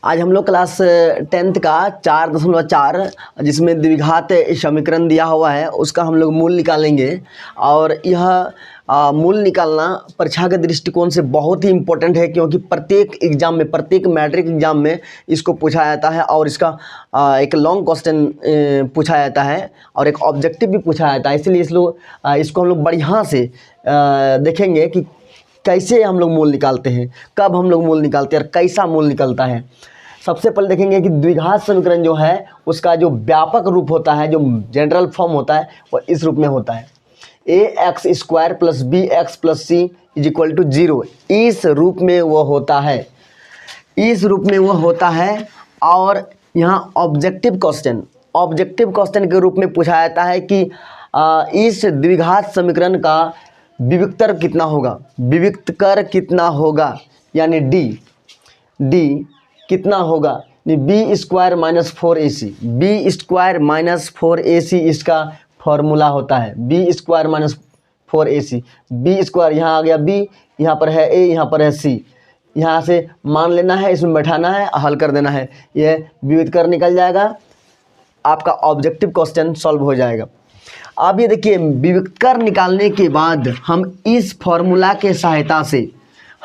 आज हम लोग क्लास 10th का 4.4 जिसमें द्विघात समीकरण दिया हुआ है उसका हम लोग मूल निकालेंगे। और यह मूल निकालना परीक्षा के दृष्टिकोण से बहुत ही इम्पोर्टेंट है, क्योंकि प्रत्येक एग्जाम में, प्रत्येक मैट्रिक एग्जाम में इसको पूछा जाता है और इसका एक लॉन्ग क्वेश्चन पूछा जाता है और एक ऑब्जेक्टिव भी पूछा जाता है। इसलिए इसको हम लोग बढ़िया से देखेंगे कि कैसे हम लोग मूल निकालते हैं, कब हम लोग मूल निकालते हैं और कैसा मूल निकलता है। सबसे पहले देखेंगे कि द्विघात समीकरण जो है उसका जो व्यापक रूप होता है, जो जनरल फॉर्म होता है, वो इस रूप में होता है ax square plus B x plus C is equal to 0। इस रूप में वो होता है, इस रूप में वो होता है। और यहाँ ऑब्जेक्टिव क्वेश्चन के रूप में पूछा जाता है कि इस द्विघात समीकरण का विविक्तर कितना होगा, विविक्तर कितना होगा, यानी डी कितना होगा, B square minus 4ac। B square minus 4ac इसका फॉर्मूला होता है, B square minus 4ac। B square यहाँ आ गया, बी यहाँ पर है, ए यहाँ पर है, सी यहाँ से मान लेना है, इसमें बैठाना है, हल कर देना है, यह विविक्तर निकल जाएगा, आपका ऑब्जेक्टिव क्वेश्चन सॉल्व हो जाएगा। अब ये देखिए, विविक्तर निकालने के बाद हम इस फॉर्मूला के सहायता से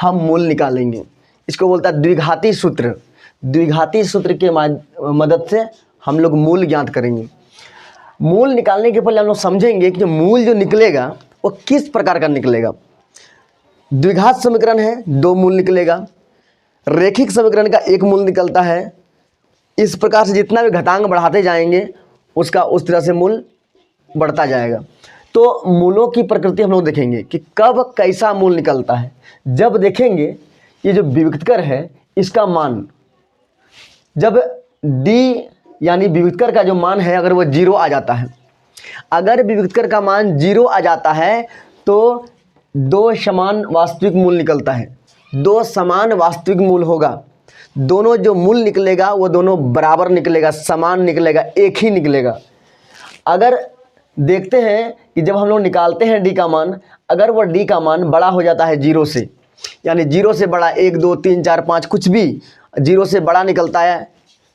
हम मूल निकालेंगे। इसको बोलता है द्विघाती सूत्र। द्विघाती सूत्र के मदद से हम लोग मूल ज्ञात करेंगे। मूल निकालने के पहले हम लोग समझेंगे कि मूल जो निकलेगा वो किस प्रकार का निकलेगा। द्विघात समीकरण है, 2 मूल निकलेगा। रैखिक समीकरण का 1 मूल निकलता है। इस प्रकार से जितना भी घातांक बढ़ाते जाएंगे उसका उस तरह से मूल बढ़ता जाएगा। तो मूलों की प्रकृति हम लोग देखेंगे कि कब कैसा मूल निकलता है। जब देखेंगे ये जो विविक्तर है इसका मान, जब d यानी विविक्तर का जो मान है अगर वो 0 आ जाता है, अगर विविक्तर का मान 0 आ जाता है तो 2 समान वास्तविक मूल निकलता है। 2 समान वास्तविक मूल होगा। दोनों जो मूल निकलेगा वो दोनों बराबर निकलेगा, समान निकलेगा, एक ही निकलेगा। अगर देखते हैं कि जब हम लोग निकालते हैं d का मान, अगर वो d का मान बड़ा हो जाता है 0 से, यानी 0 से बड़ा 1 2 3 4 5 कुछ भी 0 से बड़ा निकलता है,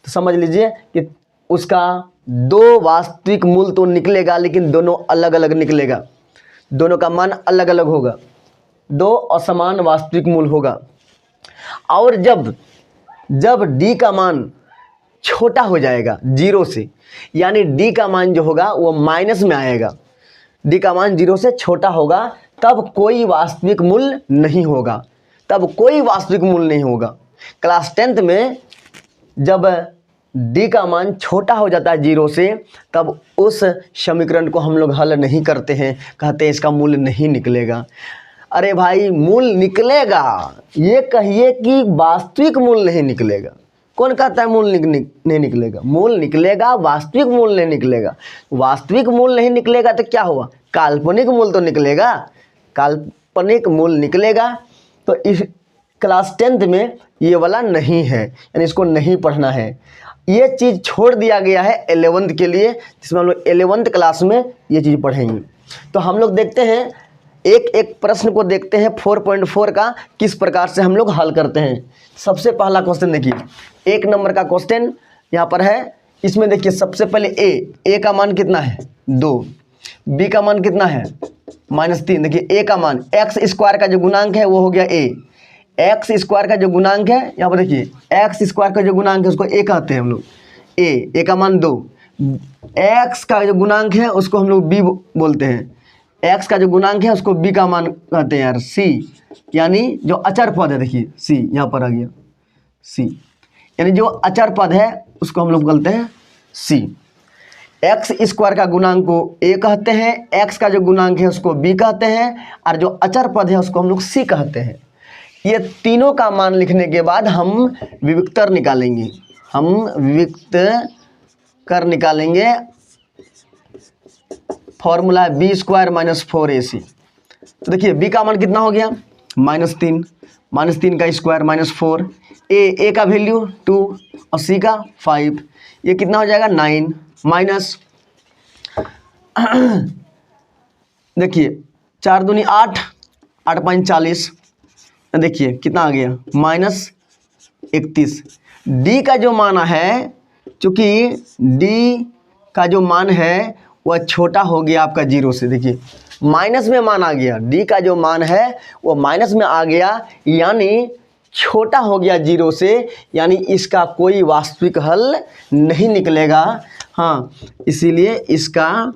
तो समझ लीजिए कि उसका 2 वास्तविक मूल तो निकलेगा, लेकिन दोनों अलग अलग निकलेगा, दोनों का मान अलग अलग होगा, 2 असमान वास्तविक मूल होगा। और जब d का मान छोटा हो जाएगा 0 से, यानी d का मान जो होगा वो माइनस में आएगा, d का मान 0 से छोटा होगा, तब कोई वास्तविक मूल नहीं होगा, तब कोई वास्तविक मूल नहीं होगा। क्लास 10th में जब d का मान छोटा हो जाता है 0 से, तब उस समीकरण को हम लोग हल नहीं करते हैं, कहते हैं इसका मूल नहीं निकलेगा। अरे भाई, मूल निकलेगा, ये कहिए कि वास्तविक मूल नहीं निकलेगा। कौन कहता है मूल नहीं निकलेगा? मूल निकलेगा, वास्तविक मूल नहीं निकलेगा। वास्तविक मूल नहीं निकलेगा तो क्या हुआ? काल्पनिक मूल तो निकलेगा, काल्पनिक मूल निकलेगा। तो इस क्लास 10th में ये वाला नहीं है, यानी इसको नहीं पढ़ना है। ये चीज़ छोड़ दिया गया है 11th के लिए, जिसमें हम लोग 11th क्लास में ये चीज़ पढ़ेंगे। तो हम लोग देखते हैं एक प्रश्न को देखते हैं 4.4 का किस प्रकार से हम लोग हल करते हैं। सबसे पहला क्वेश्चन देखिए, 1 नंबर का क्वेश्चन यहाँ पर है। इसमें देखिए सबसे पहले ए का मान कितना है 2, बी का मान कितना है -3। देखिए ए का मान, एक्स स्क्वायर का जो गुणांक है वो हो गया ए, एक्स स्क्वायर का जो गुणांक है यहाँ पर देखिए, एक्स स्क्वायर का जो गुणांक है उसको ए कहते हैं हम लोग। ए का मान 2, एक्स का जो गुणांक है उसको हम लोग बी बोलते हैं, एक्स का जो गुणांक है उसको बी का मान कहते हैं यार, सी, यानी जो अचर पद है। देखिए सी यहाँ पर आ गया, सी यानी जो अचर पद है उसको हम लोग बोलते हैं सी। एक्स स्क्वायर का गुणांक को ए कहते हैं, एक्स का जो गुणांक है उसको बी कहते हैं, और जो अचर पद है उसको हम लोग सी कहते हैं। ये तीनों का मान लिखने के बाद हम विविक्तर निकालेंगे, हम विविक्तर निकालेंगे। फॉर्मूला है बी स्क्वायर माइनस 4ac। तो देखिए बी का मान कितना हो गया -3 का स्क्वायर -4, ए का वैल्यू 2 और सी का 5, ये कितना हो जाएगा 9 माइनस देखिए 4 दूनी 8, 8 5 40, देखिए कितना आ गया 31। डी का जो मान है, चूँकि डी का जो मान है वह छोटा हो गया आपका 0 से, देखिए माइनस में मान आ गया, डी का जो मान है वो माइनस में आ गया, यानी छोटा हो गया 0 से, यानी इसका कोई वास्तविक हल नहीं निकलेगा। हाँ, इसीलिए इसका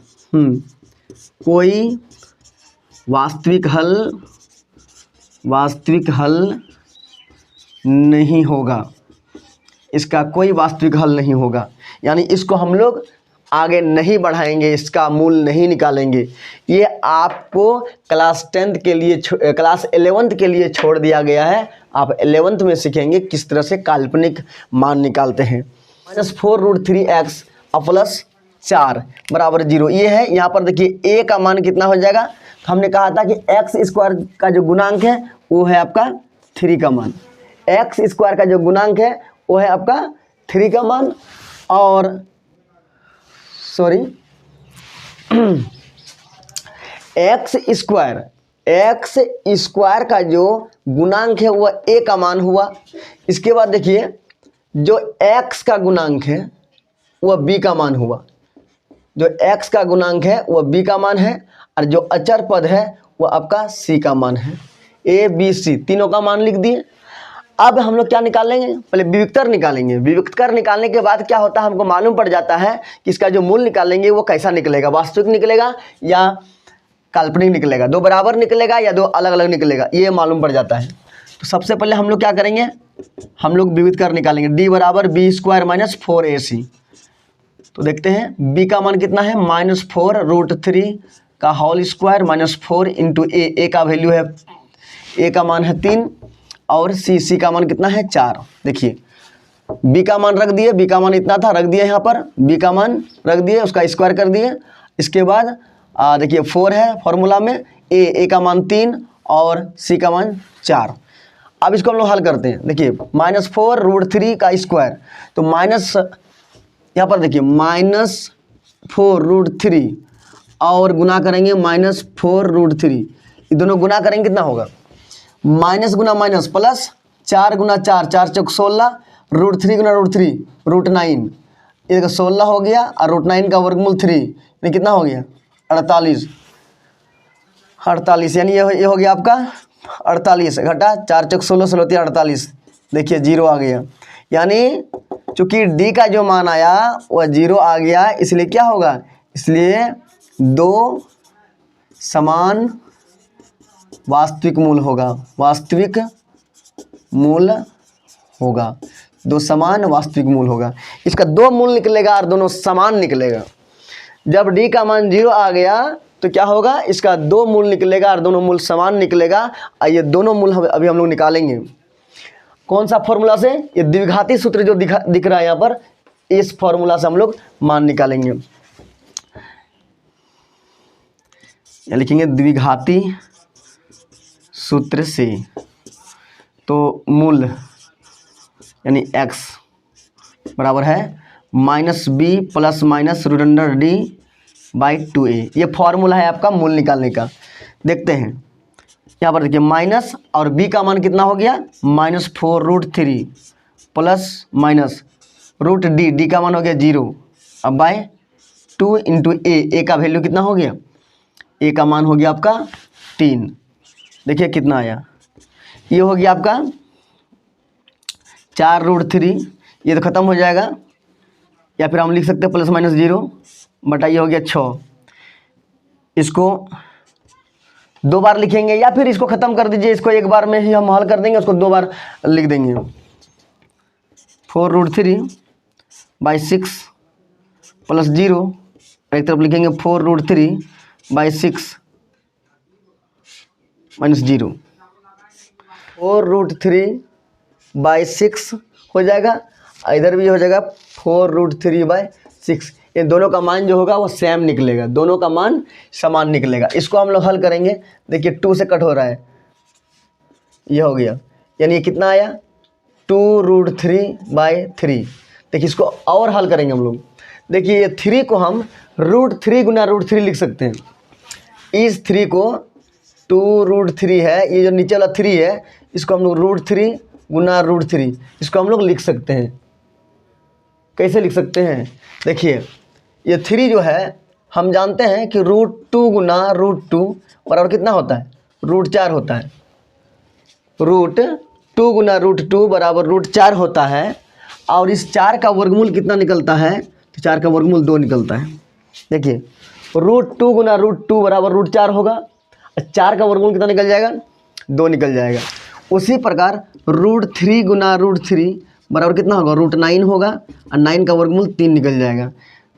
कोई वास्तविक हल नहीं होगा, इसका कोई वास्तविक हल नहीं होगा, यानी इसको हम लोग आगे नहीं बढ़ाएंगे, इसका मूल नहीं निकालेंगे। ये आपको क्लास 10th के लिए, क्लास 11th के लिए छोड़ दिया गया है। आप 11th में सीखेंगे किस तरह से काल्पनिक मान निकालते हैं। -4√3x प्लस 4 बराबर 0, ये है। यहाँ पर देखिए a का मान कितना हो जाएगा, हमने कहा था कि x² का जो गुणांक है वो है आपका 3 का मान, x² का जो गुणांक है वो है आपका 3 का मान, और सॉरी x² का जो गुणांक है वह a का मान हुआ। इसके बाद देखिए जो x का गुणांक है वह b का मान हुआ, जो x का गुणांक है वह b का मान है, और जो अचर पद है वह आपका c का मान है। a b c तीनों का मान लिख दिए। अब हम लोग क्या निकालेंगे, पहले विविक्तर निकालेंगे। विविक्तर निकालने के बाद क्या होता है, हमको मालूम पड़ जाता है कि इसका जो मूल निकालेंगे वो कैसा निकलेगा, वास्तविक निकलेगा या काल्पनिक निकलेगा, दो बराबर निकलेगा या दो अलग अलग निकलेगा, ये मालूम पड़ जाता है। तो सबसे पहले हम लोग क्या करेंगे, हम लोग विविक्तर निकालेंगे। d बराबर b² - 4ac। तो देखते हैं b का मान कितना है, -4√3 का होल स्क्वायर -4 इंटू a का वैल्यू है, a का मान है 3 और c का मान कितना है 4। देखिए b का मान रख दिए, b का मान इतना था रख दिया, यहाँ पर b का मान रख दिए, उसका स्क्वायर कर दिए। इसके बाद देखिए 4 है फॉर्मूला में, a का मान 3 और c का मान 4। अब इसको हम लोग हल करते हैं। देखिए -4√3 का स्क्वायर, तो माइनस यहाँ पर देखिए -4√3 और गुना करेंगे -4√3, ये दोनों गुना करेंगे कितना होगा, माइनस गुना माइनस प्लस, 4 गुना 4, 4 चौक 16, √3 गुना √3 √9, ये 16 हो गया, और √9 का वर्गमूल 3, यानी कितना हो गया 48, यानी ये हो गया आपका 48 घटा 4 चौक 16, 16 48, देखिए 0 आ गया। यानी चूँकि d का जो मान आया वह 0 आ गया, इसलिए क्या होगा, इसलिए दो समान वास्तविक मूल होगा, वास्तविक मूल होगा, दो समान वास्तविक मूल होगा। इसका दो मूल निकलेगा और दोनों समान निकलेगा। जब d का मान 0 आ गया तो क्या होगा, इसका दो मूल निकलेगा और दोनों मूल समान निकलेगा। ये दोनों मूल अभी हम लोग निकालेंगे। कौन सा फॉर्मूला से, ये द्विघाती सूत्र जो दिख रहा है यहाँ पर, इस फॉर्मूला से हम लोग मान निकालेंगे। लिखेंगे द्विघाती सूत्र से, तो मूल यानी x बराबर है -b प्लस माइनस √d/2a। ये फॉर्मूला है आपका मूल निकालने का। देखते हैं यहाँ पर देखिए माइनस और b का मान कितना हो गया, -4√3 प्लस माइनस √d का मान हो गया 0, अब /2 इंटू a का वैल्यू कितना हो गया, a का मान हो गया आपका 3। देखिए कितना आया, ये हो गया आपका 4√3, ये तो ख़त्म हो जाएगा, या फिर हम लिख सकते हैं +-0 बटा ये हो गया 6। इसको दो बार लिखेंगे या फिर इसको ख़त्म कर दीजिए, इसको एक बार में ही हम हल कर देंगे, उसको दो बार लिख देंगे। 4√3/6 प्लस 0, एक तरफ लिखेंगे 4√3/6 माइनस 0, 4√3/6 हो जाएगा, इधर भी हो जाएगा 4√3/6। ये दोनों का मान जो होगा वो सेम निकलेगा, दोनों का मान समान निकलेगा। इसको हम लोग हल करेंगे। देखिए 2 से कट हो रहा है, ये हो गया, यानी ये कितना आया 2√3/3। देखिए इसको और हल करेंगे हम लोग। देखिए ये 3 को हम √3 गुना √3 लिख सकते हैं। इस 3 को 2√3 है, ये जो नीचे वाला 3 है इसको हम लोग √3 गुना √3, इसको हम लोग लिख सकते हैं। कैसे लिख सकते हैं? देखिए ये 3 जो है हम जानते हैं कि √2 गुना √2 बराबर कितना होता है? √4 होता है। √2 गुना √2 बराबर √4 होता है। और इस 4 का वर्गमूल कितना निकलता है? तो 4 का वर्गमूल 2 निकलता है। देखिए √2 गुना √2 बराबर √4 होगा, 4 का वर्गमूल कितना निकल जाएगा? 2 निकल जाएगा। उसी प्रकार √3 गुना √3 बराबर कितना होगा? √9 होगा, और 9 का वर्गमूल 3 निकल जाएगा।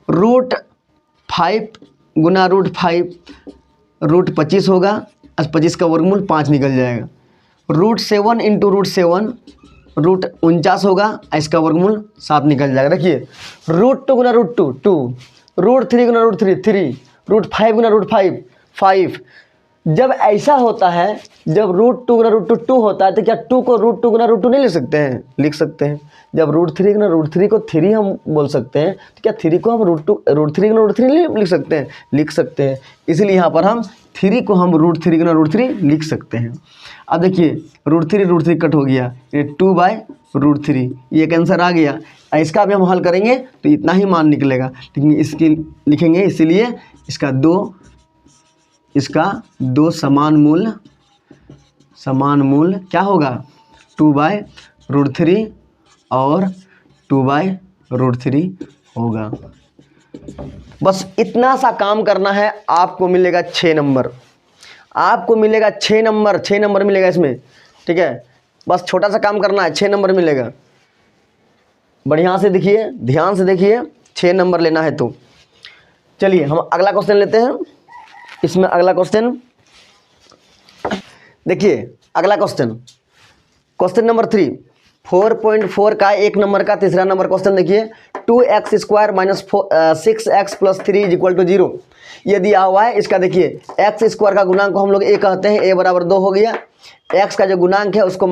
√5 गुना √5 √25 होगा, और 25 का वर्गमूल 5 निकल जाएगा। √7 इंटू √7 √49 होगा, इसका वर्गमूल 7 निकल जाएगा। देखिए √2 गुना √2 2, √3 गुना √3 3, √5 गुना √5 5। जब ऐसा होता है, जब √2 गुना √2 2 होता है, तो क्या 2 को √2 गुना √2 नहीं लिख सकते हैं? लिख सकते हैं। जब √3 गुना √3 को 3 हम बोल सकते हैं, तो क्या 3 को हम √3 गुना √3 नहीं लिख सकते हैं? लिख सकते हैं। इसलिए यहाँ पर हम 3 को हम √3 गुना √3 लिख सकते हैं। अब देखिए √3 कट हो गया, ये 2/√3, ये एक आंसर आ गया। इसका भी हम हल करेंगे तो इतना ही मान निकलेगा, लेकिन इसकी लिखेंगे, इसीलिए इसका दो समान मूल क्या होगा? 2/√3 और 2/√3 होगा। बस इतना सा काम करना है, आपको मिलेगा 6 नंबर। आपको मिलेगा 6 नंबर, 6 नंबर मिलेगा इसमें। ठीक है, बस छोटा सा काम करना है, 6 नंबर मिलेगा। बढ़िया से देखिए, ध्यान से देखिए, 6 नंबर लेना है तो चलिए हम अगला क्वेश्चन लेते हैं। इसमें अगला क्वेश्चन देखिए, अगला क्वेश्चन नंबर 3, 4.4 का 1 नंबर का तीसरा नंबर क्वेश्चन देखिए। 2x² - 6x + 3 = 0 ये दिया हुआ है। इसका देखिए x² का गुणांक को हम लोग a कहते हैं, a बराबर 2 हो गया। x का जो गुणांक है उसको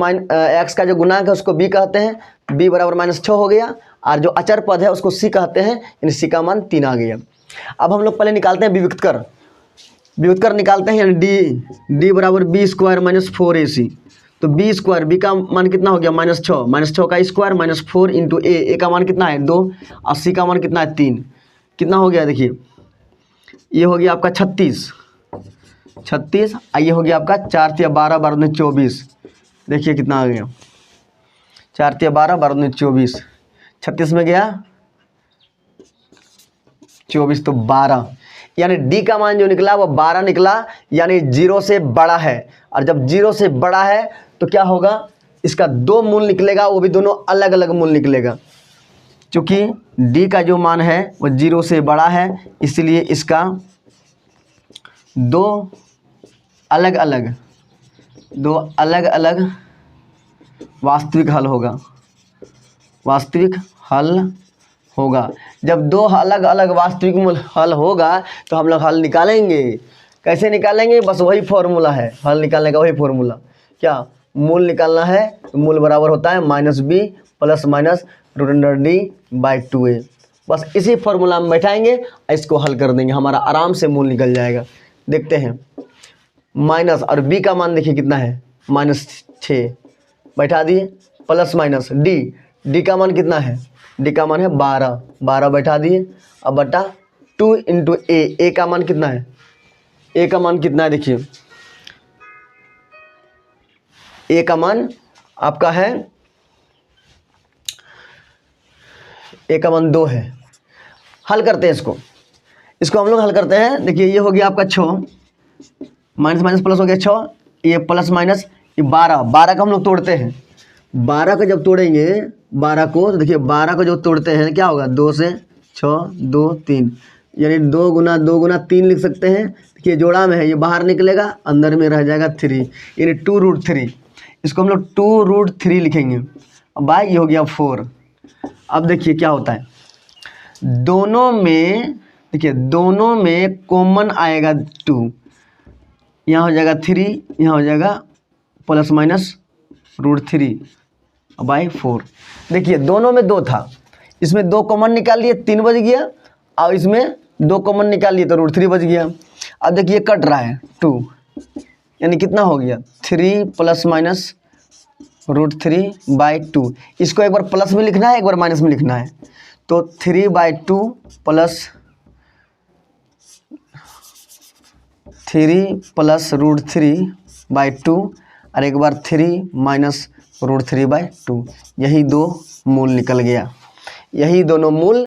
b कहते हैं, b बराबर -6 हो गया। और जो अचर पद है उसको c कहते हैं, यानी c का मान 3 आ गया। अब हम लोग पहले निकालते हैं विविक्तर निकालते हैं, यानी d बराबर b² - 4ac। तो b² का मान कितना हो गया? -6 का स्क्वायर -4 इंटू a का मान कितना है? 2, और c का मान कितना है? 3। कितना हो गया? देखिए ये हो गया आपका 36, और ये हो गया आपका 4 × 12 = 24। देखिए कितना आ गया? 4 × 12 = 24। 36 में गया 24, तो 12, यानी डी का मान जो निकला वो 12 निकला, यानी 0 से बड़ा है। और जब 0 से बड़ा है तो क्या होगा? इसका 2 मूल निकलेगा, वो भी दोनों अलग अलग मूल निकलेगा। चूँकि डी का जो मान है वो 0 से बड़ा है, इसलिए इसका 2 अलग अलग वास्तविक हल होगा। जब 2 अलग अलग वास्तविक मूल हल होगा तो हम लोग हल निकालेंगे। कैसे निकालेंगे? बस वही फॉर्मूला है, हल निकालने का वही फॉर्मूला। क्या मूल निकालना है? तो मूल बराबर होता है -b ± √d/2a। बस इसी फॉर्मूला में बैठाएंगे, इसको हल कर देंगे, हमारा आराम से मूल निकल जाएगा। देखते हैं, माइनस और b का मान देखिए कितना है? -6 बैठा दिए, प्लस माइनस d का मान कितना है? d का मान है 12 बैठा दिए। अब बटा 2 इंटू a का मान कितना है? a का मान कितना है? देखिए a का मान आपका है, a का मान 2 है। हल करते हैं इसको हम लोग हल करते हैं। देखिए ये हो गया आपका 6, माइनस माइनस प्लस हो गया 6, ये प्लस माइनस, ये 12 का हम लोग तोड़ते हैं। 12 का जब तोड़ेंगे 12 को, तो देखिए 12 को जो तोड़ते हैं क्या होगा? 2 से 6 2 3, यानी 2 गुना 3 लिख सकते हैं। देखिए जोड़ा में है, ये बाहर निकलेगा, अंदर में रह जाएगा 3, यानी 2√3। इसको हम लोग 2√3 लिखेंगे। अब बाय ये हो गया 4। अब देखिए क्या होता है, दोनों में कॉमन आएगा 2, यहाँ हो जाएगा 3, यहाँ हो जाएगा प्लस माइनस √3 बाई 4। देखिए दोनों में 2 था, इसमें 2 कॉमन निकाल लिए 3 बच गया, और इसमें 2 कॉमन निकाल लिए तो √3 बच गया। अब देखिए कट रहा है 2, यानी कितना हो गया? 3 प्लस माइनस √3/2। इसको एक बार प्लस में लिखना है, एक बार माइनस में लिखना है। तो 3/2 प्लस 3 प्लस √3/2 और एक बार 3 माइनस √3/2। यही दो मूल निकल गया। यही दोनों मूल